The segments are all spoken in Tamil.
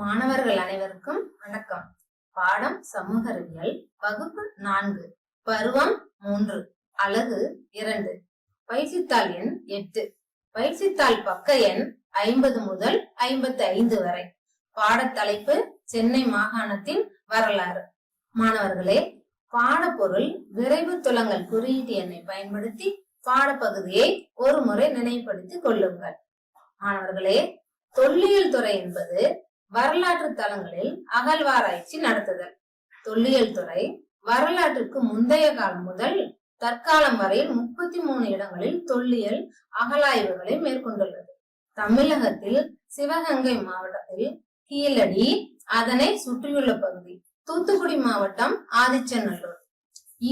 மாணவர்கள் அனைவருக்கும் வணக்கம். பாடம் சமூக அறிவியல், வகுப்பு 4, பருவம் 3, அலகு 2, பயிற்சித்தாள் எண் 8, பயிற்சித்தாள் பக்க எண் 50 முதல் 55 வரை. பாடத்தலைப்பு சென்னை மாகாணத்தின் வரலாறு. மாணவர்களே, பாடப்பொருள் விரைவு துலங்கல் குறியீட்டு எண்ணை பயன்படுத்தி பாடப்பகுதியை ஒரு முறை நினைவுபடுத்திக் கொள்ளுங்கள். மாணவர்களே, தொல்லியல் துறை என்பது வரலாற்று தளங்களில் அகழ்வாராய்ச்சி நடத்துதல். தொல்லியல் துறை வரலாற்றுக்கு முந்தைய காலம் முதல் தற்காலம் வரையில் 33 இடங்களில் தொல்லியல் அகழாய்வுகளை மேற்கொண்டுள்ளது. தமிழகத்தில் சிவகங்கை மாவட்டத்தில் கீழடி, அதனை சுற்றியுள்ள பகுதி, தூத்துக்குடி மாவட்டம் ஆதிச்சநல்லூர்,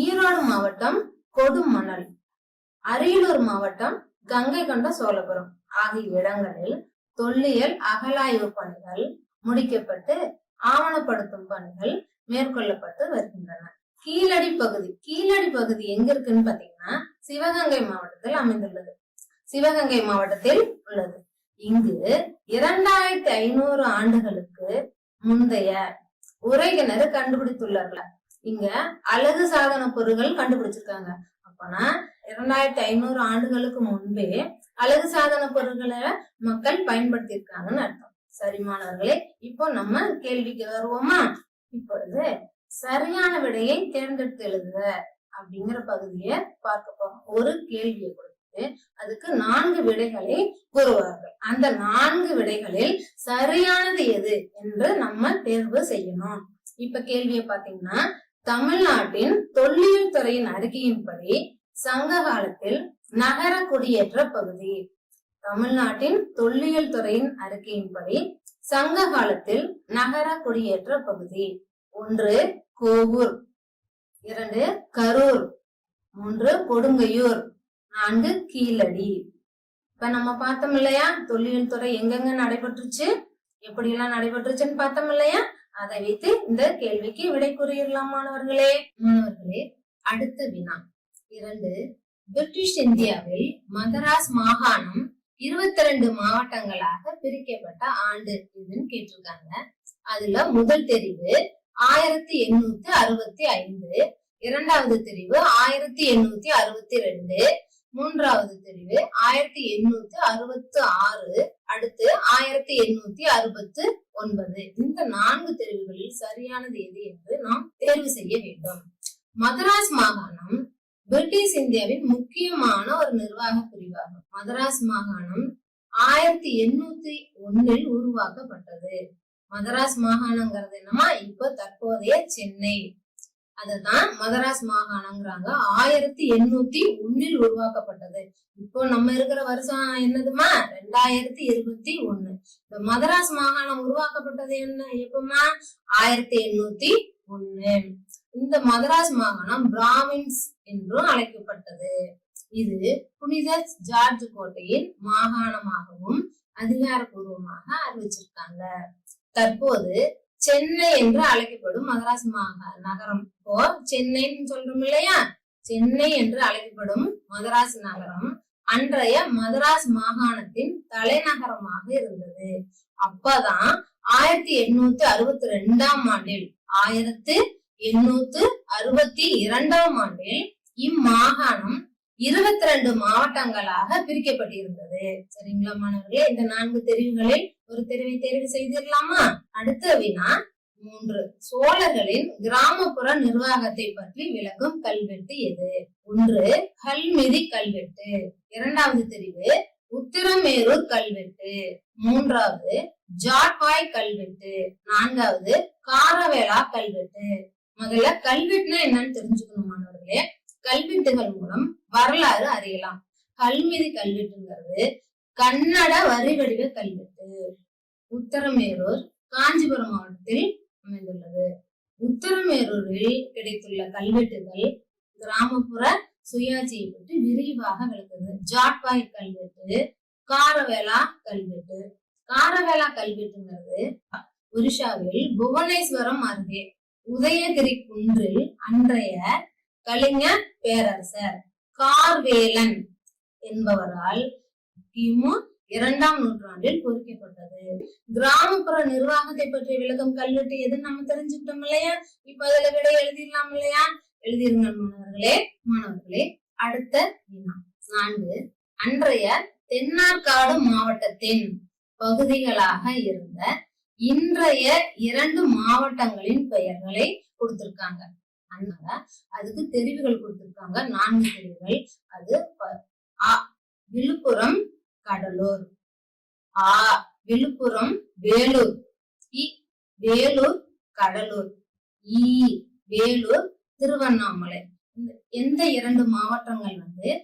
ஈரோடு மாவட்டம் கொடுமணல், அரியலூர் மாவட்டம் கங்கை கொண்ட சோழபுரம் ஆகிய இடங்களில் தொல்லியல் அகழாய்வு பணிகள் முடிக்கப்பட்டு ஆவணப்படுத்தும் பணிகள் மேற்கொள்ளப்பட்டு வருகின்றன. கீழடி பகுதி எங்க இருக்குன்னு பாத்தீங்கன்னா சிவகங்கை மாவட்டத்தில் அமைந்துள்ளது. சிவகங்கை மாவட்டத்தில் உள்ளது. இங்கு 2500 ஆண்டுகளுக்கு முந்தைய உரைகிணறு கண்டுபிடித்துள்ளார்கள். இங்க அழகு சாதன பொருட்கள் கண்டுபிடிச்சிருக்காங்க. அப்பனா 2500 ஆண்டுகளுக்கு முன்பே அழகு சாதன பொருட்களை மக்கள் பயன்படுத்தி இருக்காங்கன்னு அர்த்தம். சரி மாணவர்களே, இப்போ நம்ம கேள்விக்கு வருவோமா? இப்பொழுது சரியான விடையை தேர்ந்தெடுத்து எழுதுக அப்படிங்கிற பகுதியை பார்க்க போறோம். ஒரு கேள்வியை கொடுத்து அதுக்கு 4 விடைகளை கூறுவார்கள். அந்த 4 விடைகளில் சரியானது எது என்று நம்ம தேர்வு செய்யணும். இப்ப கேள்வியை பாத்தீங்கன்னா, தமிழ்நாட்டின் தொல்லியல் துறையின் அறிக்கையின்படி சங்க காலத்தில் நகர குடியேற்ற பகுதி. தமிழ்நாட்டின் தொல்லியல் துறையின் அறிக்கையின்படி சங்க காலத்தில் நகர குடியேற்ற பகுதி: 1 கோவூர், 2 கரூர், 3 கொடுங்கையூர், 4 கீழடி. இப்ப நம்ம பார்த்தோம் இல்லையா, தொல்லியல் துறை எங்கெங்க நடைபெற்றுச்சு, எப்படி எல்லாம் நடைபெற்றுச்சுன்னு பார்த்தோம் இல்லையா? அதை வைத்து இந்த கேள்விக்கு விடை கூறிடலாம் மாணவர்களே. அடுத்த வினா 2. பிரிட்டிஷ் இந்தியாவில் மதராஸ் மாகாணம் 22 மாவட்டங்களாக பிரிக்கப்பட்ட ஆண்டு எதுன்னு கேட்டிருக்காங்க. அதுல முதல் தெரிவு 1865, இரண்டாவது தெரிவு 1862, மூன்றாவது தெரிவு 1866, அடுத்து 1869. இந்த 4 தெரிவுகளில் சரியானது எது என்று நாம் தேர்வு செய்ய வேண்டும். மதராஸ் மாகாணம் பிரிட்டிஷ் இந்தியாவின் முக்கியமான ஒரு நிர்வாக பிரிவாகும். மதராஸ் மாகாணம் 1801 உருவாக்கப்பட்டது. மதராஸ் மாகாணங்கிறது என்னமா, இப்ப தற்போதைய சென்னை, அதுதான் மதராஸ் மாகாணங்கிறாங்க. 1801 உருவாக்கப்பட்டது. இப்போ நம்ம இருக்கிற வருஷம் என்னதுமா, 2021. இந்த மதராஸ் மாகாணம் உருவாக்கப்பட்டது எப்பமா, 1801. இந்த மதராஸ் மாகாணம் பிராமின்ஸ் என்றும் அழைக்கப்பட்டது. இது புனித ஜார்ஜ் கோட்டையின் மாகாணமாகவும் அதிகாரப்பூர்வமாக அறிவிச்சிருக்காங்க. தற்போது சென்னை என்று அழைக்கப்படும் மதராஸ் நகரம், இப்போ சென்னைன்னு சொல்றோம் இல்லையா, சென்னை என்று அழைக்கப்படும் மதராஸ் நகரம் அன்றைய மதராஸ் மாகாணத்தின் தலைநகரமாக இருந்தது. அப்பதான் 1862 ஆண்டில் 1862 ஆண்டில் இம்மாகாணம் 22 மாவட்டங்களாக பிரிக்கப்பட்டிருந்தது. சரிங்களா மாணவர்களே, இந்த 4 தெரிவுகளில் ஒரு தெரிவை தேர்வு செய்திடலாமா? அடுத்த வினா 3. சோழர்களின் கிராமப்புற நிர்வாகத்தை பற்றி விளக்கும் கல்வெட்டு எது? 1 கல்மிதி கல்வெட்டு, இரண்டாவது தெரிவு உத்திரமேரூர் கல்வெட்டு, மூன்றாவது ஜாட்வாய் கல்வெட்டு, நான்காவது காரவேலா கல்வெட்டு. முதல்ல கல்வெட்டுனா என்னன்னு தெரிஞ்சுக்கணும் மாணவர்களே. கல்வெட்டுகள் மூலம் வரலாறு அறியலாம். கல்மிதி கல்வெட்டுங்கிறது கன்னட வரி வடிவ கல்வெட்டு. உத்தரமேரூர் காஞ்சிபுரம் மாவட்டத்தில் அமைந்துள்ளது. உத்தரமேரூரில் கிடைத்துள்ள கல்வெட்டுகள் கிராமப்புற சுயாட்சியை பற்றி விரிவாக விளக்குது. ஜாட்வாய் கல்வெட்டு, காரவேலா கல்வெட்டு. காரவேலா கல்வெட்டுங்கிறது ஒரிஷாவில் புவனேஸ்வரம் அருகே உதயகிரி குன்றில் அன்றைய கலிங்க பேரரசர் கார்வேலன் என்பவரால் கிமு 2ஆம் நூற்றாண்டில் பொறிக்கப்பட்டது. கிராமப்புற நிர்வாகத்தை பற்றிய விளக்கம் கல்வெட்டு எதுன்னு நம்ம தெரிஞ்சுக்கிட்டோம் இல்லையா? இப்ப அதுல விட எழுதிடலாம் இல்லையா? எழுதிருங்கள் மாணவர்களே. அடுத்த வினா 4. அன்றைய தென்னார்காடு மாவட்டத்தின் பகுதிகளாக இருந்த இன்றைய 2 மாவட்டங்களின் பெயர்களை கொடுத்திருக்காங்க. அதனால அதுக்கு தெரிவுகள் கொடுத்திருக்காங்க. 4 தெரிவுகள். அது விழுப்புரம் கடலூர், விழுப்புரம் வேலூர், வேலூர் கடலூர், வேலூர் திருவண்ணாமலை. எந்த 2 மாவட்டங்கள்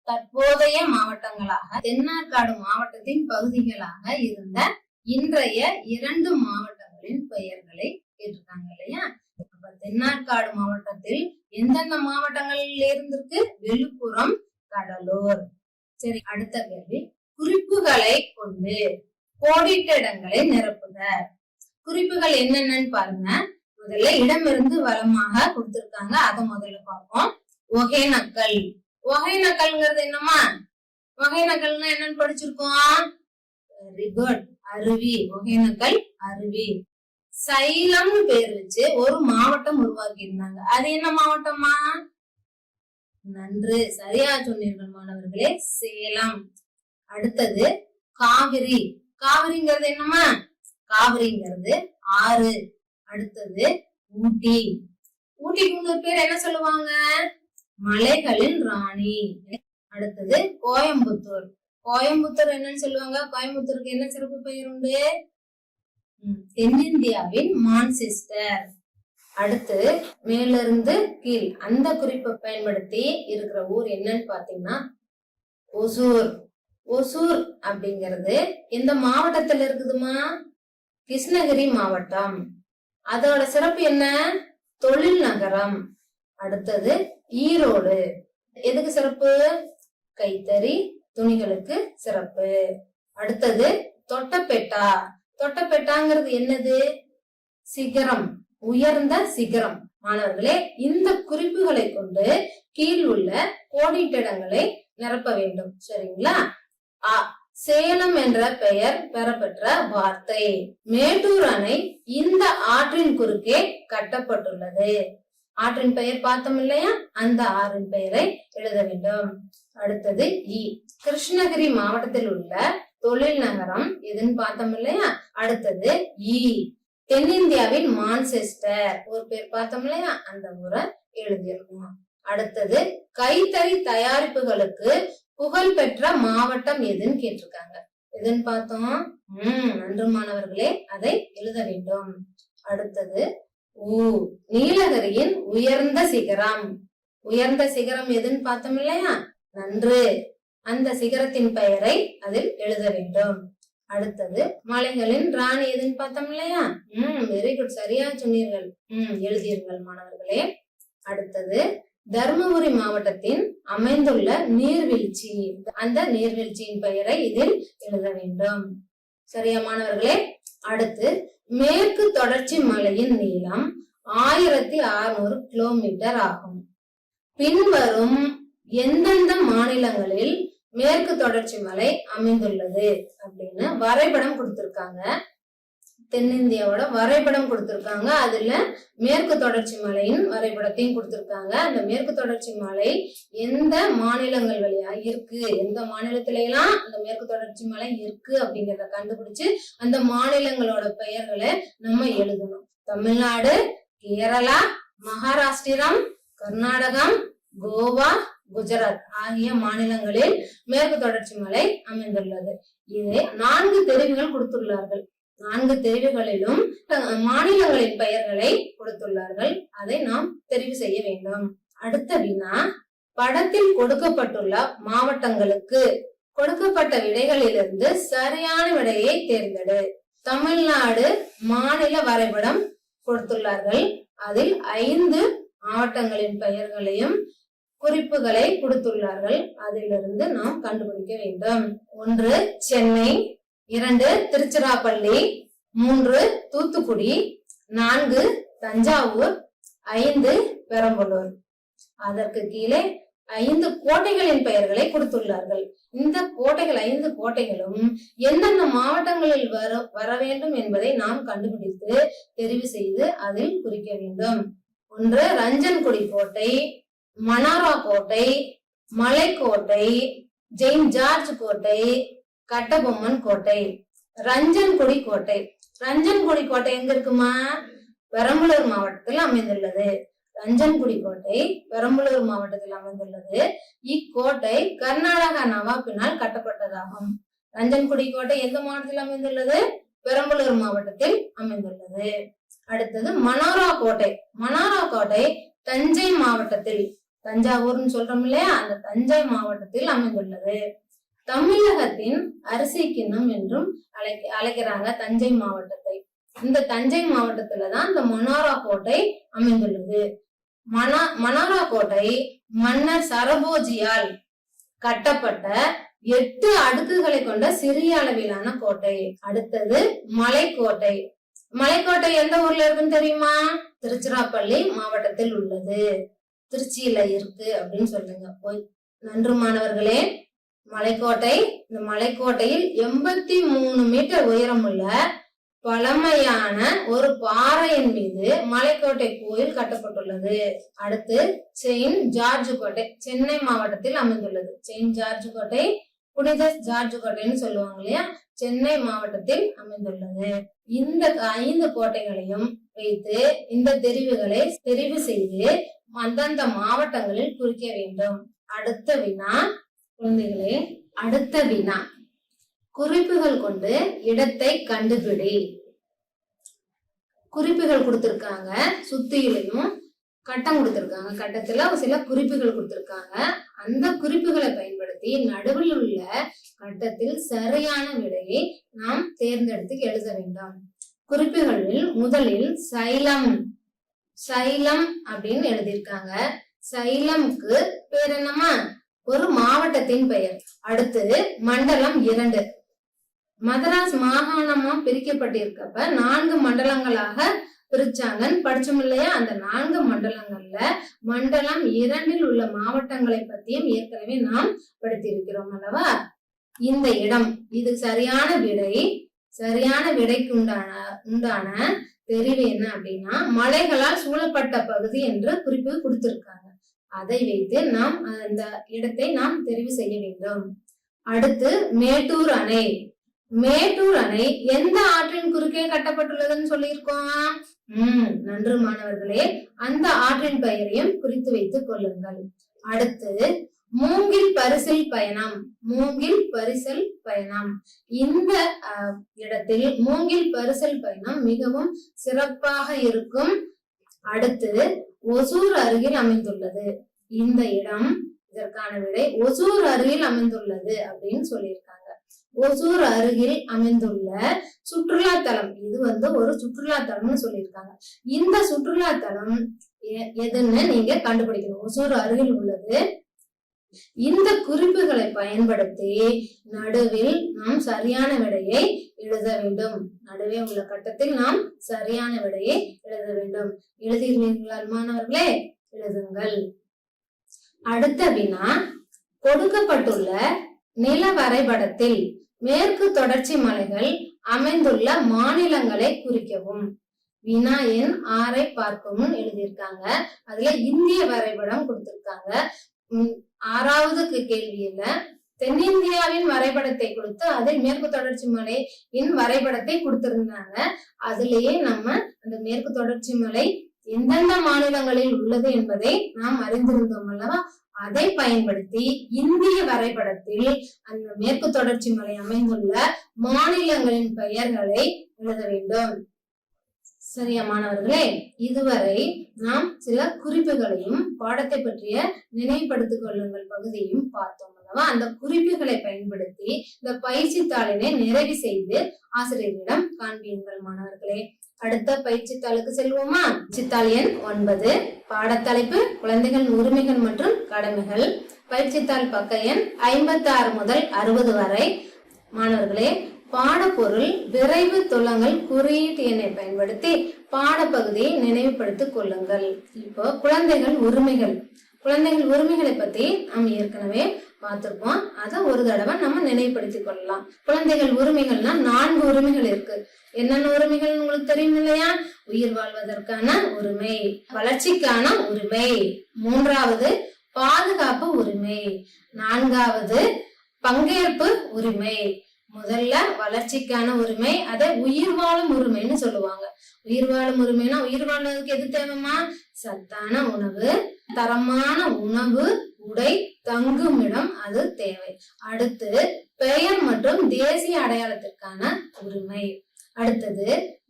தற்போதைய மாவட்டங்களாக தென்னார்காடு மாவட்டத்தின் பகுதிகளாக இருந்த இன்றைய 2 மாவட்டங்களின் பெயர்களை கேட்டிருக்காங்க இல்லையா? தென்னார்காடு மாவட்டத்தில் எந்தெந்த மாவட்டங்களில் இருந்திருக்கு? விழுப்புரம், கடலூர். சரி, அடுத்த கேள்வி. குறிப்புகளை கொண்டு கோடிட்ட இடங்களை நிரப்புக. குறிப்புகள் என்னென்னு பாருங்க. முதல்ல இடமிருந்து வலமாக கொடுத்திருக்காங்க. அதை முதல்ல பார்ப்போம். ஒகேனக்கல். ஒகேனக்கல்ங்கிறது என்னமா? ஒகேனக்கல்னா என்னன்னு படிச்சிருக்கோம். Very good. அருவி. ஒகேனக்கல் அருவி. சைலம்னு பேர் வச்சு ஒரு மாவட்டம் உருவாக்கி இருந்தாங்க. அது என்ன மாவட்டமா? நன்று, சரியா சொன்னீர்கள் மாணவர்களே, சேலம். அடுத்தது காவிரி. காவிரிங்கிறது என்னமா? காவிரிங்கிறது ஆறு. அடுத்தது ஊட்டி. ஊட்டிக்கு இன்னொரு பேர் என்ன சொல்லுவாங்க? மலைகளின் ராணி. அடுத்தது கோயம்புத்தூர். கோயம்புத்தூர் என்னன்னு சொல்லுவாங்க? கோயம்புத்தூருக்கு என்ன சிறப்பு பெயர் உண்டு? தென்னிந்தியாவின் மான்செஸ்டர். அடுத்து மேலிருந்து கீழ் அந்த குறிப்பை பயன்படுத்தி இருக்கிற ஊர் என்னன்னு பாத்தீங்கன்னா ஒசூர். ஒசூர் அப்படிங்கிறது எந்த மாவட்டத்துல இருக்குதுமா? கிருஷ்ணகிரி மாவட்டம். அதோட சிறப்பு என்ன? தொழில் நகரம். அடுத்தது ஈரோடு. எதுக்கு சிறப்பு? கைத்தறி துணிகளுக்கு சிறப்பு. அடுத்தது தொட்டபெட்டா. தொட்டபெட்டாங்கிறது என்னது? சிகரம், உயர்ந்த சிகரம். மாணவர்களே, இந்த குறிப்புகளை கொண்டு கீழ் உள்ள கோடிட்ட இடங்களை நிரப்ப வேண்டும். சரிங்களா? சேலம் என்ற பெயர் பெறப்பெற்ற வார்த்தை. மேட்டூர் அணை இந்த ஆற்றின் குறுக்கே கட்டப்பட்டுள்ளது. ஆற்றின் பெயர் பார்த்தோம் இல்லையா? அந்த ஆற்றின் பெயரை எழுத வேண்டும். அடுத்தது கிருஷ்ணகிரி மாவட்டத்தில் உள்ள தொழில் நகரம் எதுன்னு பார்த்தோம் இல்லையா? அடுத்தது தென்னிந்தியாவின் மான்செஸ்டர் ஒரு பேர் பார்த்தோம் இல்லையா? அந்த ஊரை எழுதியிருக்கணும். அடுத்தது கைத்தறி தயாரிப்புகளுக்கு புகழ் பெற்ற மாவட்டம் எதுன்னு கேட்டிருக்காங்க. எதுன்னு பார்த்தோம்? நன்று மாணவர்களே, அதை எழுத வேண்டும். அடுத்தது நீலகிரியின் உயர்ந்த சிகரம். உயர்ந்த சிகரம் எதுன்னு பார்த்தோம் இல்லையா? நன்று. அந்த சிகரத்தின் பெயரை அதில் எழுத வேண்டும். அடுத்தது மலைகளின் ராணி எதுன்னு பார்த்தோம் இல்லையா? வெரி குட், சரியா சொன்னீர்கள். எழுதியிருங்கள் மாணவர்களே. அடுத்தது தர்மபுரி மாவட்டத்தின் அமைந்துள்ள நீர்வீழ்ச்சி. அந்த நீர்வீழ்ச்சியின் பெயரை இதில் எழுத வேண்டும். சரியா மாணவர்களே? அடுத்து மேற்கு தொடர்ச்சி மலையின் நீளம் 1600 கிலோமீட்டர் ஆகும். பின்வரும் எந்தெந்த மாநிலங்களில் மேற்கு தொடர்ச்சி மலை அமைந்துள்ளது அப்படின்னு வரைபடம் கொடுத்திருக்காங்க. தென்னிந்தியாவோட வரைபடம் கொடுத்திருக்காங்க. அதுல மேற்கு தொடர்ச்சி மலையின் வரைபடத்தையும் கொடுத்திருக்காங்க. அந்த மேற்கு தொடர்ச்சி மலை எந்த மாநிலங்கள் வழியா இருக்கு, எந்த மாநிலத்தில எல்லாம் அந்த மேற்கு தொடர்ச்சி மலை இருக்கு அப்படிங்கறத கண்டுபிடிச்சு அந்த மாநிலங்களோட பெயர்களை நம்ம எழுதணும். தமிழ்நாடு, கேரளா, மகாராஷ்டிரம், கர்நாடகம், கோவா, குஜராத் ஆகிய மாநிலங்களில் மேற்கு தொடர்ச்சி மலை அமைந்துள்ளது. இதை 4 தெரிவுகள் கொடுத்துள்ளார்கள். 4 தெரிவுகளிலும் மாநிலங்களின் பெயர்களை கொடுத்துள்ளார்கள். அதை நாம் தெரிவு செய்ய வேண்டும். அடுத்த வினா, படத்தில் கொடுக்கப்பட்டுள்ள மாவட்டங்களுக்கு கொடுக்கப்பட்ட விடைகளிலிருந்து சரியான விடையை தேர்ந்தெடு. தமிழ்நாடு மாநில வரைபடம் கொடுத்துள்ளார்கள். அதில் 5 மாவட்டங்களின் பெயர்களையும் குறிப்புகளை கொடுத்துள்ளார்கள். அதிலிருந்து நாம் கண்டுபிடிக்க வேண்டும். 1 சென்னை, 2 திருச்சிராப்பள்ளி, 3 தூத்துக்குடி, 4 தஞ்சாவூர், 5 பெரம்பலூர். அதற்கு கீழே 5 கோட்டைகளின் பெயர்களை கொடுத்துள்ளார்கள். இந்த கோட்டைகள் 5 கோட்டைகளும் எந்தெந்த மாவட்டங்களில் வர வேண்டும் என்பதை நாம் கண்டுபிடித்து தெரிவு செய்து அதில் குறிக்க வேண்டும். 1 ரஞ்சன்குடி கோட்டை, மனாரா கோட்டை, மலைக்கோட்டை, செயின்ட் ஜார்ஜ் கோட்டை, கட்டபொம்மன் கோட்டை. ரஞ்சன்குடி கோட்டை. ரஞ்சன்குடி கோட்டை எங்க இருக்குமா? பெரம்பலூர் மாவட்டத்தில் அமைந்துள்ளது. ரஞ்சன்குடி கோட்டை பெரம்பலூர் மாவட்டத்தில் அமைந்துள்ளது. இக்கோட்டை கர்நாடக நவாப்பினால் கட்டப்பட்டதாகும். ரஞ்சன்குடி கோட்டை எந்த மாவட்டத்தில் அமைந்துள்ளது? பெரம்பலூர் மாவட்டத்தில் அமைந்துள்ளது. அடுத்தது மனாரா கோட்டை. மனாரா கோட்டை தஞ்சை மாவட்டத்தில், தஞ்சாவூர்னு சொல்றோம் இல்லையா, அந்த தஞ்சை மாவட்டத்தில் அமைந்துள்ளது. தமிழகத்தின் அரிசி கிண்ணம் என்றும் அழைக்கிறாங்க தஞ்சை மாவட்டத்தை. இந்த தஞ்சை மாவட்டத்துலதான் இந்த மனாரா கோட்டை அமைந்துள்ளது. மனாரா கோட்டை மன்னர் சரபோஜியால் கட்டப்பட்ட 8 அடுக்குகளை கொண்ட சிறிய அளவிலான கோட்டை. அடுத்தது மலைக்கோட்டை. மலைக்கோட்டை எந்த ஊர்ல இருக்குன்னு தெரியுமா? திருச்சிராப்பள்ளி மாவட்டத்தில் உள்ளது. திருச்சியில இருக்கு அப்படின்னு சொல்லுங்க. நன்று மாணவர்களே. மலைக்கோட்டை, இந்த மலைக்கோட்டையில் 83 மீட்டர் உயரமுள்ள பழமையான ஒரு பாறையின் மீது மலைக்கோட்டை கோயில் கட்டப்பட்டுள்ளது. அடுத்து செயின்ட் ஜார்ஜ் கோட்டை சென்னை மாவட்டத்தில் அமைந்துள்ளது. செயின்ட் ஜார்ஜ் கோட்டை புனித ஜார்ஜ் கோட்டைன்னு சொல்லுவாங்க இல்லையா, சென்னை மாவட்டத்தில் அமைந்துள்ளது. இந்த 5 கோட்டைகளையும் வைத்து இந்த தெரிவு செய்து அந்தந்த மாவட்டங்களில் குறிக்க வேண்டும். அடுத்த வினா குழந்தைகளே, அடுத்த வினா குறிப்புகள் கொண்டு இடத்தை கண்டுபிடி. குறிப்புகள் கொடுத்திருக்காங்க, சுத்தியிலையும் கட்டம் கொடுத்திருக்காங்க. கட்டத்துல சில குறிப்புகள் கொடுத்திருக்காங்க. அந்த குறிப்புகளை பயன்படுத்தி நடுவில் உள்ள கட்டத்தில் சரியான விடையை நாம் தேர்ந்தெடுத்து எழுத வேண்டும். குறிப்புகளில் முதலில் சைலம், சைலம் அப்படின்னு எழுதியிருக்காங்க. சைலம்க்கு பேர் என்னமா? ஒரு மாவட்டத்தின் பெயர். அடுத்து மண்டலம் 2. மதராஸ் மாகாணமா பிரிக்கப்பட்டிருக்கப்ப 4 மண்டலங்களாக பிரிச்சாங்கன்னு படிச்சோம் இல்லையா? அந்த 4 மண்டலங்கள்ல மண்டலம் 2 உள்ள மாவட்டங்களை பத்தியும் ஏற்கனவே நாம் படித்திருக்கிறோம் அல்லவா? இந்த இடம் இது சரியான விடை. சரியான விடைக்கு உண்டான தெரிவு என்ன அப்படின்னா, மலைகளால் சூழப்பட்ட பகுதி என்று குறிப்பு கொடுத்திருக்காங்க. அதை வைத்து நாம் அந்த இடத்தை நாம் தெரிவு செய்ய வேண்டும். அடுத்து மேட்டூர் அணை. மேட்டூர் அணை எந்த ஆற்றின் குறுக்கே கட்டப்பட்டுள்ளதுன்னு சொல்லியிருக்கோம். நன்று மாணவர்களே, அந்த ஆற்றின் பெயரையும் குறித்து வைத்துக் கொள்ளுங்கள். அடுத்து மூங்கில் பரிசில் பயணம். மூங்கில் பரிசல் பயணம். இந்த இடத்தில் மூங்கில் பரிசல் பயணம் மிகவும் சிறப்பாக இருக்கும். அடுத்து ஒசூர் அருகில் அமைந்துள்ளது. இந்த இடம், இதற்கான விடை ஒசூர் அருகில் அமைந்துள்ளது அப்படின்னு சொல்லியிருக்காங்க. ஒசூர் அருகில் அமைந்துள்ள சுற்றுலா தலம், இது ஒரு சுற்றுலா தலம்னு சொல்லியிருக்காங்க. இந்த சுற்றுலா தலம் எதுன்னு நீங்க கண்டுபிடிக்கணும். ஒசூர் அருகில் உள்ளது. இந்த குறிப்புகளை பயன்படுத்தி நடுவில் நாம் சரியான விடையை எழுத வேண்டும். நடுவே உள்ள கட்டத்தில் நாம் சரியான விடையை எழுத வேண்டும். எழுதுகிறீர்களா மாணவர்களே? எழுதுங்கள். அடுத்த வினா, கொடுக்கப்பட்டுள்ள நில வரைபடத்தில் மேற்கு தொடர்ச்சி மலைகள் அமைந்துள்ள மாநிலங்களை குறிக்கவும். வினா எண் 6 பார்க்கவும் எழுதியிருக்காங்க. அதுல இந்திய வரைபடம் கொடுத்திருக்காங்க. 6வது கேள்வியில தென்னிந்தியாவின் வரைபடத்தை கொடுத்து அதில் மேற்கு தொடர்ச்சி மலையின் வரைபடத்தை கொடுத்திருந்தாங்க. அதுலயே நம்ம அந்த மேற்கு தொடர்ச்சி மலை எந்தெந்த மாநிலங்களில் உள்ளது என்பதை நாம் அறிந்திருந்தோம் அல்லவா? அதை பயன்படுத்தி இந்திய வரைபடத்தில் அந்த மேற்கு தொடர்ச்சி மலை அமைந்துள்ள மாநிலங்களின் பெயர்களை எழுத வேண்டும். சரியா மாணவர்களே? இதுவரை நாம் சில குறிப்புகளையும் பாடத்தை பற்றிய நினைவுபடுத்திக் கொள்ளுங்கள் பகுதியையும் பார்த்தோம் அல்லவா? அந்த குறிப்புகளை பயன்படுத்தி இந்த பயிற்சி தாளினை நிறைவு செய்து ஆசிரியரிடம் காண்பியுங்கள் மாணவர்களே. அடுத்த பயிற்சி தாளுக்கு செல்வோமா? பயிற்சித்தாள் எண் 9, பாடத்தலைப்பு குழந்தைகள் உரிமைகள் மற்றும் கடமைகள். பயிற்சித்தாள் பக்க எண் 56 முதல் 60 வரை. மாணவர்களே, பாடப்பொருள் விரைவு துலங்கல் குறியீட்டு எண்ணை பயன்படுத்தி பாடப்பகுதியை நினைவுபடுத்திக் கொள்ளுங்கள். இப்போ குழந்தைகள் உரிமைகள். குழந்தைகள் உரிமைகளை பத்தி நாம் ஏற்கனவே பார்த்திருப்போம். அதை ஒரு தடவை நம்ம நினைவுபடுத்திக் கொள்ளலாம். குழந்தைகள் உரிமைகள்னா 4 உரிமைகள் இருக்கு. என்னென்ன உரிமைகள் உங்களுக்கு தெரியும் இல்லையா? உயிர் வாழ்வதற்கான உரிமை, வளர்ச்சிக்கான உரிமை, 3வது பாதுகாப்பு உரிமை, 4வது பங்கேற்பு உரிமை. முதல்ல வளர்ச்சிக்கான உரிமை, அதை உயிர் வாழும் உரிமைன்னு சொல்லுவாங்க. உயிர் வாழும் உரிமைனா உயிர் வாழ்வதற்கு எது தேவைமா? சத்தான உணவு, தரமான உணவு, உடை, தங்குமிடம் அது தேவை. அடுத்து பெயர் மற்றும் தேசிய அடையாளத்திற்கான உரிமை. அடுத்தது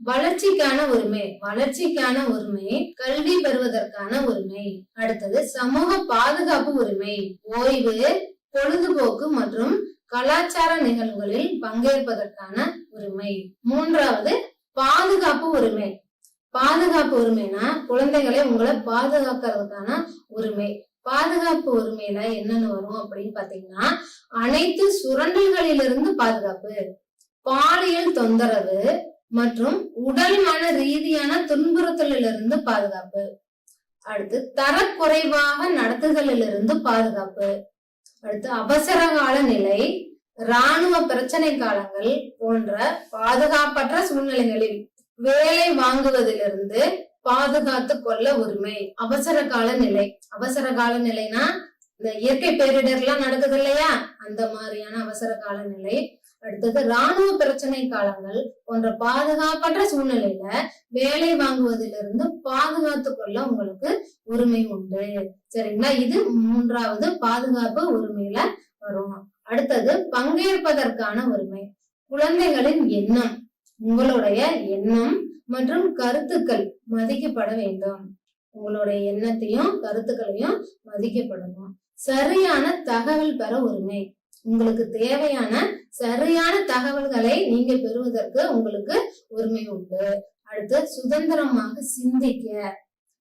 வளர்ச்சிக்கான உரிமை, வளர்ச்சிக்கான உரிமை, கல்வி பெறுவதற்கான உரிமை. அடுத்தது சமூக பாதுகாப்பு உரிமை, ஓய்வு, பொழுதுபோக்கு மற்றும் கலாச்சார நிகழ்வுகளில் பங்கேற்பதற்கான உரிமை. 3வது பாதுகாப்பு உரிமை. பாதுகாப்பு உரிமைனா குழந்தைகளை உங்களை பாதுகாக்கிறதுக்கான உரிமை. பாதுகாப்பு உரிமையில என்னென்ன வரும் அப்படின்னு பாத்தீங்கன்னா, அனைத்து சுரண்டல்களிலிருந்து பாதுகாப்பு, பாலியல் தொந்தரவு மற்றும் உடல் மன ரீதியான துன்புறுத்தலிலிருந்து பாதுகாப்பு. அடுத்து தரக்குறைவாக நடத்துதலிலிருந்து பாதுகாப்பு. அடுத்து அவசர கால நிலை, இராணுவ பிரச்சனை காலங்கள் போன்ற பாதுகாப்பற்ற சூழ்நிலைகளில் வேலை வாங்குவதிலிருந்து பாதுகாத்து கொள்ள உரிமை. அவசர கால நிலை, அவசர கால நிலைனா இந்த இயற்கை பேரிடர்லாம் நடக்குது இல்லையா, அந்த மாதிரியான அவசர கால நிலை. அடுத்தது இராணுவ பிரச்சனை காலங்கள் போன்ற பாதுகாப்பற்ற சூழ்நிலையில வேலை வாங்குவதிலிருந்து பாதுகாத்து கொள்ள உங்களுக்கு உரிமை உண்டு. சரிங்களா? இது 3வது பாதுகாப்பு உரிமையில வரும். அடுத்தது பங்கேற்பதற்கான உரிமை. குழந்தைகளின் எண்ணம், உங்களுடைய எண்ணம் மற்றும் கருத்துக்கள் மதிக்கப்பட வேண்டும். உங்களுடைய எண்ணத்தையும் கருத்துக்களையும் மதிக்கப்படணும். சரியான தகவல் பெற உரிமை. உங்களுக்கு தேவையான சரியான தகவல்களை நீங்க பெறுவதற்கு உங்களுக்கு உரிமை உண்டு. அடுத்து சுதந்திரமாக சிந்திக்க,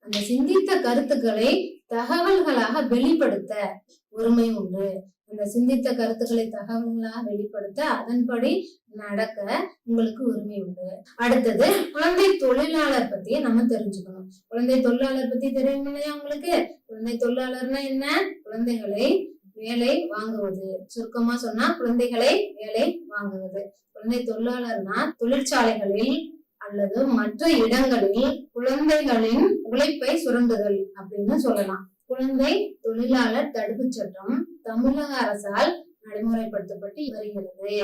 அந்த சிந்தித்த கருத்துக்களை தகவல்களாக வெளிப்படுத்த உரிமை உண்டு. அந்த சிந்தித்த கருத்துக்களை தகவல்களாக வெளிப்படுத்த, அதன்படி நடக்க உங்களுக்கு உரிமை உண்டு. அடுத்தது குழந்தை தொழிலாளர் பத்தி நம்ம தெரிஞ்சுக்கணும். குழந்தை தொழிலாளர் பத்தி தெரியும் இல்லையா உங்களுக்கு? குழந்தை தொழிலாளர்னா என்ன? குழந்தைகளை வேலை வாங்குவது. சுருக்கமா சொன்னா குழந்தைகளை வேலை வாங்குவது. குழந்தை தொழிலாளர்னா தொழிற்சாலைகளில் அல்லது மற்ற இடங்களில் குழந்தைகளின் உழைப்பை சுரண்டுதல் அப்படின்னு சொல்லலாம். குழந்தை தொழிலாளர் தடுப்பு சட்டம் தமிழக அரசால் நடைமுறைப்படுத்தப்பட்டு வருகிறது.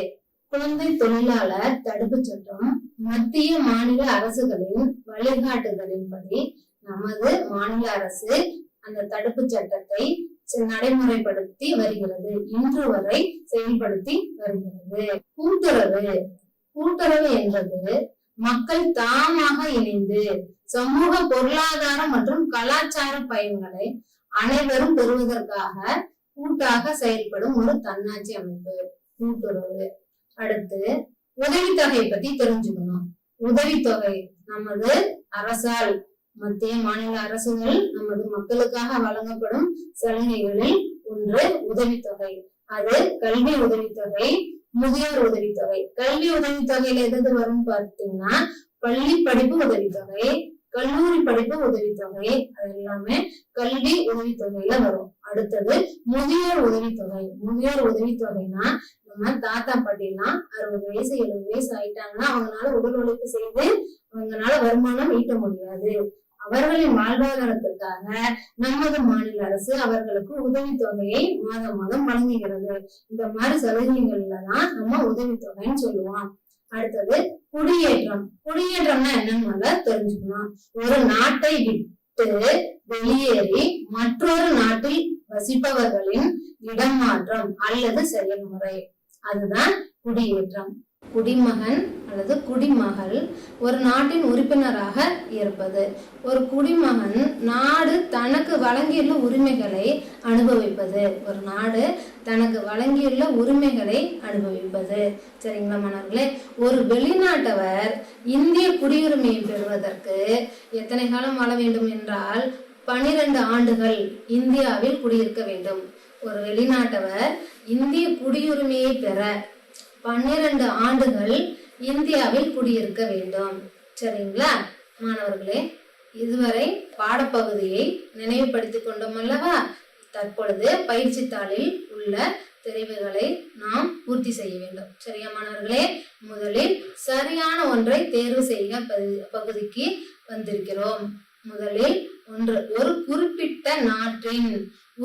குழந்தை தொழிலாளர் தடுப்பு சட்டம் மத்திய மாநில அரசுகளின் வழிகாட்டுதலின்படி நமது மாநில அரசு அந்த தடுப்பு சட்டத்தை நடைமுறைப்படுத்தி வருகிறது. இன்று வரை செயல்படுத்தி வருகிறது. கூட்டுறவு. கூட்டுறவு என்பது மக்கள் தாமாக இணைந்து சமூக பொருளாதார மற்றும் கலாச்சார பயன்களை அனைவரும் பெறுவதற்காக கூட்டாக செயல்படும் ஒரு தன்னாட்சி அமைப்பு கூட்டுறவு. அடுத்து உதவித்தொகை பத்தி தெரிஞ்சுக்கணும். உதவித்தொகை நமது அரசால், மத்திய மாநில அரசுகள் நமது மக்களுக்காக வழங்கப்படும் சலுகைகளில் ஒன்று உதவித்தொகை. அது கல்வி உதவித்தொகை, முதியோர் உதவித்தொகை. கல்வி உதவித்தொகையில எது வரும் பார்த்தீங்கன்னா, பள்ளி படிப்பு உதவித்தொகை, கல்லூரி படிப்பு உதவித்தொகை, அது எல்லாமே கல்வி உதவித்தொகையில வரும். அடுத்தது முதியோர் உதவித்தொகை. முதியோர் உதவித்தொகைனா நம்ம தாத்தா பாட்டி எல்லாம் 60 வயசு 70 வயசு ஆயிட்டாங்கன்னா அவங்களால உடல் உழைப்பு செய்து அவங்களால வருமானம் ஈட்ட முடியாது. அவர்களின் வாழ்வாதாரத்திற்காக நமது மாநில அரசு அவர்களுக்கு உதவித்தொகையை மாதம் மாதம் வழங்குகிறது. இந்த மாதிரி சலுகைகள்லதான் நம்ம உதவித்தொகைன்னு சொல்லுவோம். அடுத்தது குடியேற்றம். குடியேற்றம்னா என்னன்னு தெரிஞ்சுக்கணும். ஒரு நாட்டை விட்டு வெளியேறி மற்றொரு நாட்டில் வசிப்பவர்களின் இடமாற்றம் அல்லது செயல்முறை, அதுதான் குடியேற்றம். குடிமகன் அல்லது குடிமகள் ஒரு நாட்டின் உறுப்பினராக இருப்பது. ஒரு குடிமகன் நாடு தனக்கு வழங்கியுள்ள உரிமைகளை அனுபவிப்பது. ஒரு நாடு தனக்கு வழங்கியுள்ள உரிமைகளை அனுபவிப்பது. சரிங்களா மாணவர்களே? ஒரு வெளிநாட்டவர் இந்திய குடியுரிமையை பெறுவதற்கு எத்தனை காலம் வாழ வேண்டும் என்றால் 12 ஆண்டுகள் இந்தியாவில் குடியிருக்க வேண்டும். ஒரு வெளிநாட்டவர் இந்திய குடியுரிமையை பெற 12 ஆண்டுகள் இந்தியாவில் குடியிருக்க வேண்டும். சரிங்களா மாணவர்களே? இதுவரை பாடப்பகுதியை நினைவுபடுத்திக் கொண்டோம் அல்லவா? தற்பொழுது பயிற்சி தாளில் உள்ள தெரிவுகளை நாம் பூர்த்தி செய்ய வேண்டும். சரியா மாணவர்களே? முதலில் சரியான ஒன்றை தேர்வு செய்ய பகுதிக்கு வந்திருக்கிறோம். முதலில் ஒரு குறிப்பிட்ட நாட்டின்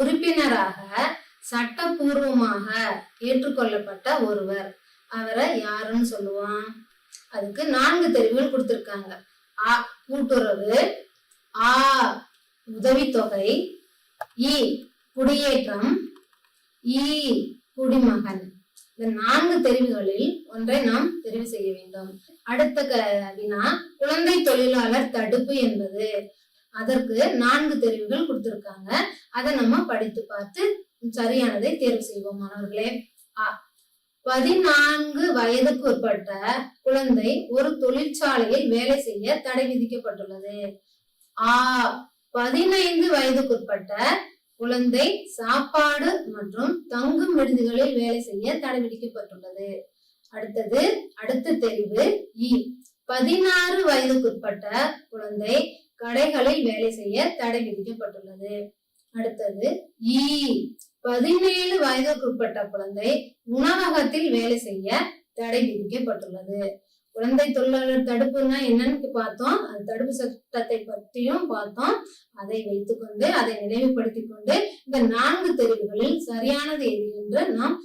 உறுப்பினராக சட்டபூர்வமாக ஏற்றுக்கொள்ளப்பட்ட ஒருவர், அவரை யாருன்னு சொல்லுவான்? அதுக்கு 4 தெரிவுகள் கொடுத்திருக்காங்க. அ கூட்டுறவு, ஆ உதவித்தொகை, இ குடியேற்றம், இ குடிமகன். இந்த 4 தெரிவுகளில் ஒன்றை நாம் தெரிவு செய்ய வேண்டும். அடுத்த வினா, குழந்தை தொழிலாளர் தடுப்பு என்பது. அதற்கு 4 தெரிவுகள் கொடுத்திருக்காங்க. அதை நம்ம படித்து பார்த்து சரியானதை தேர்வு செய்வோம் மாணவர்களே. 14 வயதுக்கு உட்பட்ட குழந்தை ஒரு தொழிற்சாலையில் வேலை செய்ய தடை விதிக்கப்பட்டுள்ளது. 15 வயதுக்குட்பட்ட குழந்தை சாப்பாடு மற்றும் தங்கும் விடுதிகளில் வேலை செய்ய தடை விதிக்கப்பட்டுள்ளது. அடுத்த தெரிவு இ 16 வயதுக்குட்பட்ட குழந்தை கடைகளில் வேலை செய்ய தடை விதிக்கப்பட்டுள்ளது. அடுத்தது இ 17 வயதுக்குட்பட்ட குழந்தை உணவகத்தில் வேலை செய்ய தடை விதிக்கப்பட்டுள்ளது. குழந்தை தொழிலாளர் தடுப்புன்னா என்னன்னு பார்த்தோம். அது தடுப்பு சட்டத்தை பற்றியும் பார்த்தோம். அதை வைத்துக்கொண்டு அதை நினைவுபடுத்திக் கொண்டு இந்த 4 தெரிவுகளில் சரியானது எது என்று நாம்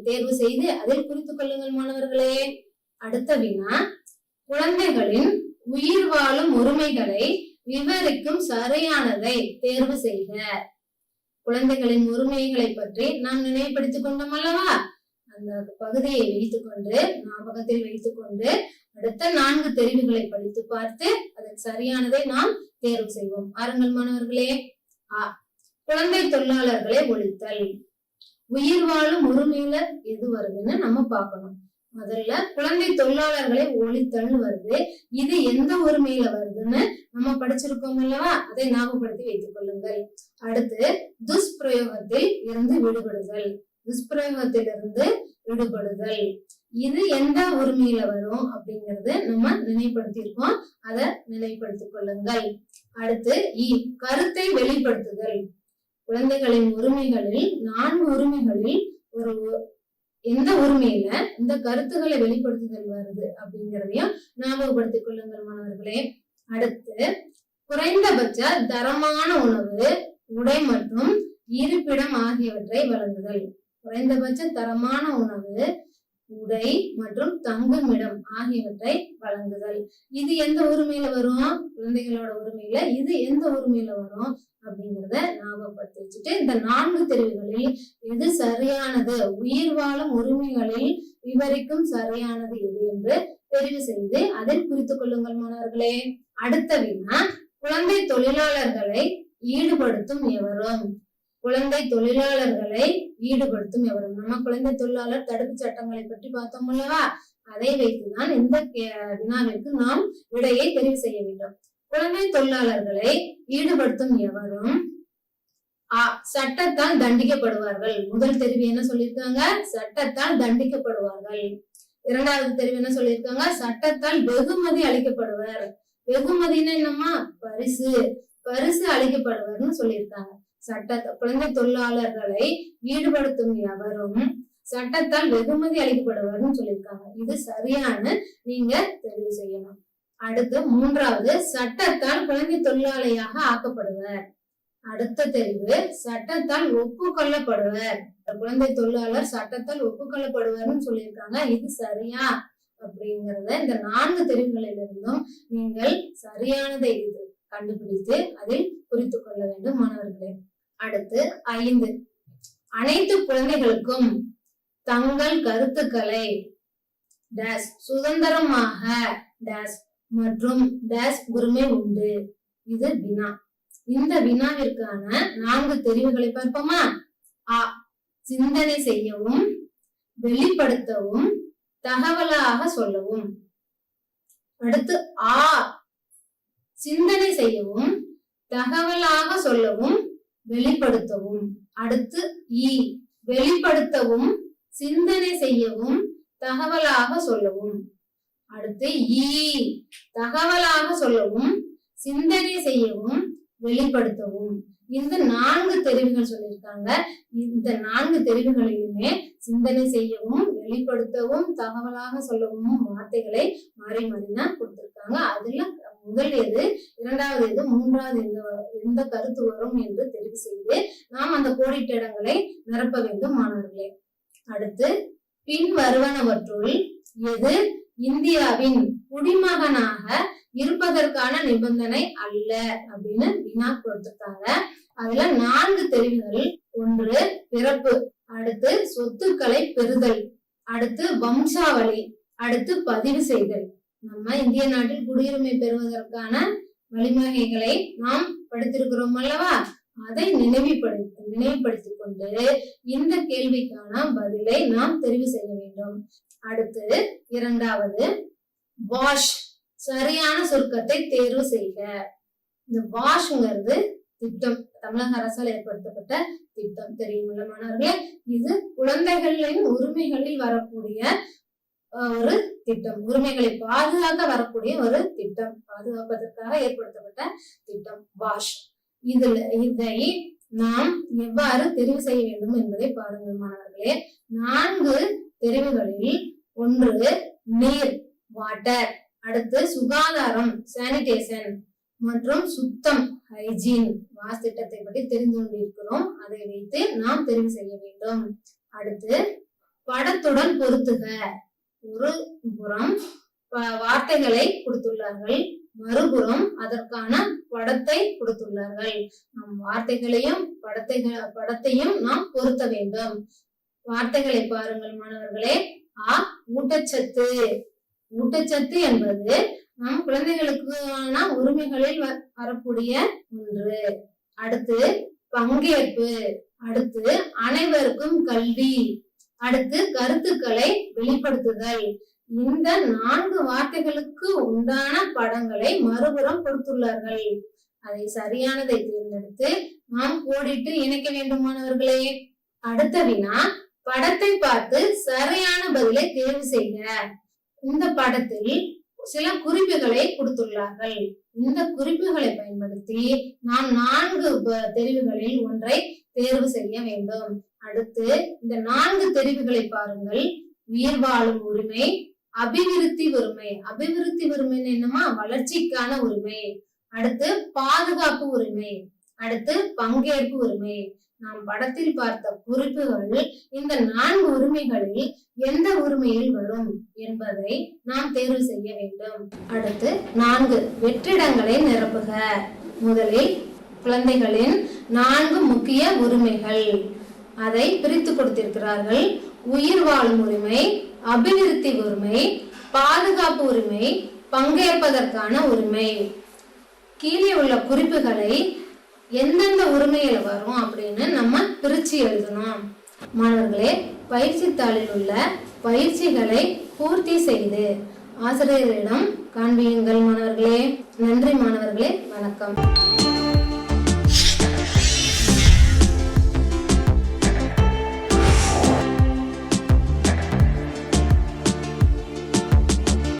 தேர்வு செய்து அதில் குறித்துக் கொள்ளுங்கள் மாணவர்களே. அடுத்த வினா, குழந்தைகளின் உயிர் வாழும் உரிமைகளை விவரிக்கும் சரியானதை தேர்வு செய்க. குழந்தைகளின் உரிமைகளை பற்றி நாம் நினைவுபடுத்திக் கொண்டோம் அல்லவா? அந்த பகுதியை வைத்துக்கொண்டு ஞாபகத்தில் வைத்துக்கொண்டு அடுத்த 4 தெரிவுகளை படித்து பார்த்து அதற்கு சரியானதை நாம் தேர்வு செய்வோம். பாருங்கள் மாணவர்களே. குழந்தை தொழிலாளர்களை ஒழித்தல். உயிர் வாழும் உரிமையில எது வருதுன்னு நம்ம பார்க்கணும். முதல்ல குழந்தை தொழிலாளர்களை ஒழித்தல்னு வருது. இது எந்த உரிமையில வருதுன்னு நம்ம படிச்சிருக்கோம் அல்லவா? அதை ஞாபகப்படுத்தி வைத்துக் கொள்ளுங்கள். அடுத்து துஷ்பிரயோகத்தில் இருந்து விடுபடுதல். துஷ்பிரயோகத்திலிருந்து விடுபடுதல் இது எந்த உரிமையில வரும் அப்படிங்கறது நம்ம நினைவுபடுத்தியிருக்கோம். அதை நினைவுபடுத்திக் கொள்ளுங்கள். அடுத்து கருத்தை வெளிப்படுத்துதல். குழந்தைகளின் உரிமைகளில் 4 உரிமைகளில் எந்த உரிமையில இந்த கருத்துக்களை வெளிப்படுத்துதல் வருது அப்படிங்கிறதையும் ஞாபகப்படுத்திக் கொள்ளுங்கள் மாணவர்களே. அடுத்து குறைந்தபட்ச தரமான உணவு, உடை மற்றும் இருப்பிடம் ஆகியவற்றை வழங்குதல். குறைந்தபட்ச தரமான உணவு, உடை மற்றும் தங்குமிடம் ஆகியவற்றை வழங்குதல். இது எந்த உரிமையில வரும்? குழந்தைகளோட உரிமையில இது எந்த உரிமையில வரும் அப்படிங்கிறத ஞாபகப்படுத்தி வச்சுட்டு இந்த 4 தெரிவுகளில் எது சரியானது, உயிர் வாழும் உரிமைகளில் விவரிக்கும் சரியானது எது என்று தெரிவு செய்து அதில் குறித்துக் கொள்ளுங்கள் மாணவர்களே. அடுத்த வினா, குழந்தை தொழிலாளர்களை ஈடுபடுத்தும் எவரும். குழந்தை தொழிலாளர்களை ஈடுபடுத்தும் எவரும். நம்ம குழந்தை தொழிலாளர் தடுப்பு சட்டங்களை பற்றி பார்த்தோம் அல்லவா? அதை வைத்துதான் இந்த வினாவிற்கு நாம் விடையை தெரிவு செய்ய வேண்டும். குழந்தை தொழிலாளர்களை ஈடுபடுத்தும் எவரும் சட்டத்தால் தண்டிக்கப்படுவார்கள். முதல் தெரிவு என்ன சொல்லியிருக்காங்க? சட்டத்தால் தண்டிக்கப்படுவார்கள். 2வது தெரிவு என்ன சொல்லியிருக்காங்க? சட்டத்தால் வெகுமதி அளிக்கப்படுவர். வெகுமதினா என்னம்மா? பரிசு அளிக்கப்படுவர்னு சொல்லியிருக்காங்க. குழந்தை தொழிலாளர்களை ஈடுபடுத்தும் எவரும் சட்டத்தால் வெகுமதி அளிக்கப்படுவார்னு சொல்லியிருக்காங்க. இது சரியான நீங்க தெரிவு செய்யணும். அடுத்து 3வது, சட்டத்தால் குழந்தை தொழிலாளியாக ஆக்கப்படுவர். அடுத்த தெரிவு, சட்டத்தால் ஒப்புக்கொள்ளப்படுவர். குழந்தை தொழிலாளர் சட்டத்தால் ஒப்புக்கொள்ளப்படுவார்னு சொல்லியிருக்காங்க. இது சரியா அப்படிங்கறத இந்த 4 தெரிவுகளிலிருந்தும் நீங்கள் சரியானதை கண்டுபிடித்து அதில் குறித்துக் கொள்ள வேண்டும் மாணவர்களே. அடுத்து 5, அனைத்து குழந்தைகளுக்கும் தங்கள் கருத்துக்களை சுதந்திரமாக மற்றும் உரிமை உண்டு. இது வினா. இந்த வினாவிற்கான 4 தெரிவுகளை பார்ப்போமா? சிந்தனை செய்யவும், வெளிப்படுத்தவும், தகவலாக சொல்லவும். அடுத்து சிந்தனை செய்யவும், தகவலாக சொல்லவும், வெளிப்படுத்தவும். அடுத்து வெளிப்படுத்தவும், சிந்தனை செய்யவும், தகவலாக சொல்லவும். அடுத்து தகவலாக சொல்லவும், சிந்தனை செய்யவும் வெளிப்படுத்தவும். இந்த 4 தெரிவுகள் சொல்லியிருக்காங்க. இந்த 4 தெரிவுகளிலுமே சிந்தனை செய்யவும் வெளிப்படுத்தவும் தகவலாக சொல்லவும் வார்த்தைகளை மாறி மாறிதான் கொடுத்திருக்காங்க. அதுல முதல் எது, இரண்டாவது எது, மூன்றாவது எந்த கருத்து வரும் என்று தெரிவு செய்து நாம் அந்த கோடிட்ட இடங்களை நிரப்ப வேண்டும் மாணவர்களே. அடுத்து பின் வருவனவற்றுள் எது இந்தியாவின் குடிமகனாக இருப்பதற்கான நிபந்தனை அல்ல அப்படின்னு வினா கொடுத்திருக்காங்க. அதுல 4 தெரிவுகள். ஒன்று பிறப்பு, அடுத்து சொத்துக்களை பெறுதல், அடுத்து வம்சாவளி, அடுத்து பதிவு செய்தல். நம்ம இந்திய நாட்டில் குடியுரிமை பெறுவதற்கான வழிமுறைகளை நாம் படித்திருக்கிறோம் அல்லவா? அதை நினைவுபடுத்திக் கொண்டு இந்த கேள்விக்கான பதிலை நாம் தெரிவு செய்ய வேண்டும். அடுத்து இரண்டாவது வாஷ், சரியான சுருக்கத்தை தேர்வு செய்க. இந்த வாஷ்ங்கிறது திட்டம், தமிழக அரசால் ஏற்படுத்தப்பட்ட திட்டம், தெரியுமில்ல மாணவர்களே? இது குழந்தைகளின் உரிமைகளில் வரக்கூடிய ஒரு திட்டம், உரிமைகளை பாதுகாக்க வரக்கூடிய ஒரு திட்டம், பாதுகாப்பதற்காக ஏற்படுத்தப்பட்ட திட்டம் வாஷ். இதை நாம் எவ்வாறு தெரிவு செய்ய வேண்டும் என்பதை பாருங்கள் மாணவர்களே. 4 தெரிவுகளில் ஒன்று நீர் வாட்டர், அடுத்து சுகாதாரம் சானிடேஷன் மற்றும் சுத்தம் ஹைஜீன். வாஷ் திட்டத்தை பற்றி தெரிந்து கொண்டிருக்கிறோம், அதை வைத்து நாம் தெரிவு செய்ய வேண்டும். அடுத்து படத்துடன் பொருத்துக. ஒரு புறம் வார்த்தைகளை கொடுத்துள்ளார்கள், மறுபுறம் அதற்கான படத்தை கொடுத்துள்ளார்கள். நம் வார்த்தைகளையும் படத்தையும் நாம் பொருத்த வேண்டும். வார்த்தைகளை பாருங்கள் மாணவர்களே. ஊட்டச்சத்து. ஊட்டச்சத்து என்பது நம் குழந்தைகளுக்கான உரிமைகளில் வரக்கூடிய ஒன்று. அடுத்து பங்கேற்பு, அடுத்து அனைவருக்கும் கல்வி, அடுத்து கருத்துக்களை வெளிப்படுத்துதல். இந்த 4 வார்த்தைகளுக்கு உண்டான படங்களை மறுபுறம் கொடுத்துள்ளார்கள். அதை சரியானதை தேர்ந்தெடுத்து நாம் கோடிட்டு இணைக்க வேண்டும் மாணவர்களே. அடுத்த வினா, படத்தை பார்த்து சரியான பதிலை தேர்வு செய்க. இந்த படத்தில் சில குறிப்புகளை கொடுத்துள்ளார்கள். இந்த குறிப்புகளை பயன்படுத்தி நாம் 4 தெரிவுகளில் ஒன்றை தேர்வு செய்ய வேண்டும். அடுத்து இந்த 4 தெரிவுகளை பாருங்கள். உயிர் வாழும் உரிமை, அபிவிருத்தி உரிமை. அபிவிருத்தி உரிமை என்னமா? வளர்ச்சிக்கான உரிமை. அடுத்து பாதுகாப்பு உரிமை, அடுத்து பங்கேற்பு உரிமை. நாம் படத்தில் பார்த்த குறிப்புகள் இந்த 4 உரிமைகளில் எந்த உரிமையில் வரும் என்பதை நாம் தேர்வு செய்ய வேண்டும். அடுத்து 4 வெற்றிடங்களை நிரப்புக. முதலில் குழந்தைகளின் 4 முக்கிய உரிமைகள், அதை பிரித்து கொடுத்திருக்கிறார்கள். உயிர் வாழும் உரிமை, அபிவிருத்தி உரிமை, பாதுகாப்பு உரிமை, பங்கேற்பதற்கான உரிமை. கீழே உள்ள குறிப்புகளை எந்தெந்த உரிமையில வரும் அப்படின்னு நம்ம பிரிச்சு எழுதணும். மாணவர்களே, பயிற்சி தாளில் உள்ள பயிற்சிகளை பூர்த்தி செய்து ஆசிரியரிடம் காண்பியுங்கள் மாணவர்களே. நன்றி மாணவர்களே, வணக்கம்.